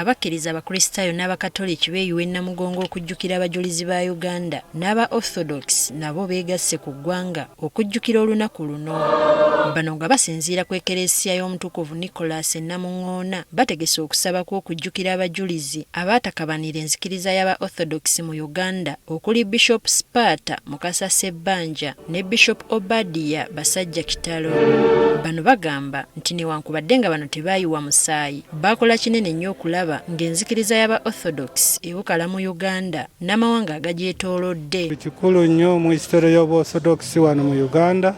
abakkiriza abakristaayo n'abakatoliki beeyiwa ennamugongo okujjukira abajulizi ba Uganda n'aba Orthodox nabo beegasse ku ggwanga okujjukira olunaku luno. Bano nga basinziira ku Ekereesiya y'Omutukuvu Nicholas Namuŋŋoona bategese okusaba kw'okujjukira abajulizi abaatakabanira enzikiriza y'aba Orthodox mu Uganda okuli Bishop Sparta Mukasa Ssebbanja ne Bishop Obadia Basajja Kitalo. Bano bagamba nti newankubadde nga bano tebaayiwa musaayi baakola kinene nnyo okulaba ng'enzikiriza y'aba Orthodox ewukala mu Uganda n'amawanga agagyetoolodde. Kikulu nnyo mu hisitole y'obu Orthodox wano mu Uganda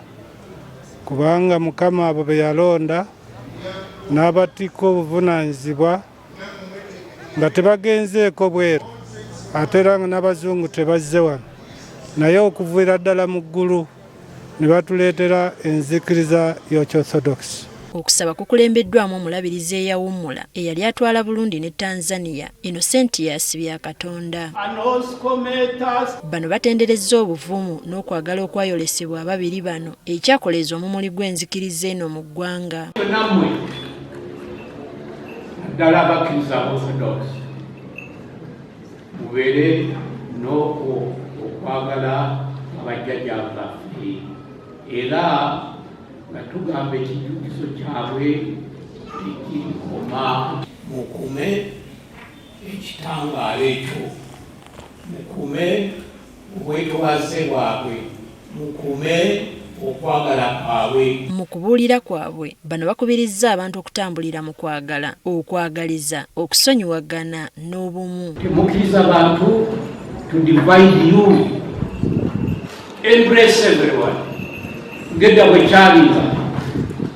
kubanga Mukama abo be yalonda n'abatikko obuvunaanyizibwa nga tebagenzeeko bweru ate era n'abazungu tebazze wano naye okuviira ddala mu ggulu ne batuleetera enzikiriza y'Orthodox. Okusaba kukulembeddwamu omulabirizi eyawummula eyali atwala Burundi ne Tanzania Innocentius Byakatonda. Bano batenderezza obuvumu n'okwagala okwayolesebwa ababiri bano ekyakoleza omumuli gw'enzikiriza eno mu ggwanga. Ddala abakkiriza Orthodox mubeere n'okwagala abajjajja baffe era nga tugamba ekijjukizo kyabwe tekikoma. Mukume ekitangaala ekyo, mukume obwetwaze bwabwe, mukume okwagala kwabwe. Mu kubuulira kwabwe bano bakubirizza abantu okutambulira mu kwagala, okwagaliza, okusonyiwagana n'obumu. Temukkiriza bantu to divide you. Embrace everyone.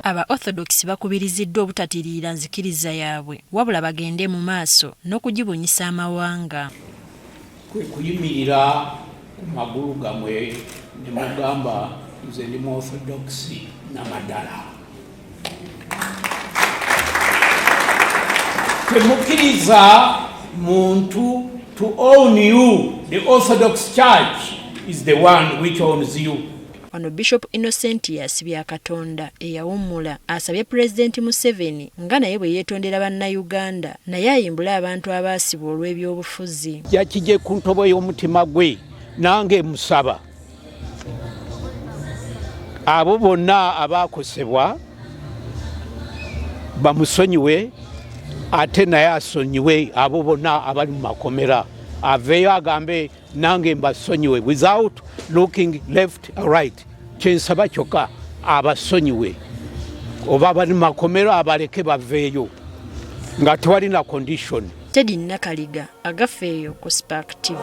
Aba Orthodox bakubiriziddwa obutatiriira nzikiriza yaabwe wabula bagende mu maaso n'okugibunyisa amawanga. Kwe kuyimirira ku magulu gamwe ne mugamba nze ndi mu Orthodox n'amadala. Temukkiriza muntu to own you. The Orthodox Church is the one which owns you. Wano Bishop Innocentius Byakatonda eyawummula asabye Pulezidenti Museveni nga naye bwe yeetondera bannayuganda naye ayimbula abantu abaasibwa olw'ebyobufuzi. Yakije ku ntobo y'omutima gwe nange musaba abo bonna abaakosebwa bamusonyiwe ate naye asonyiwe abo bonna abali mu makomera aveeyo agambe nange mbasonyiwe without looking left or right. Kyensaba kyokka abasonyiwe oba abali mu makomero abaleke baveeyo nga tewalina condition. Teddy Nakaliga agafeeyo ku Spark TV.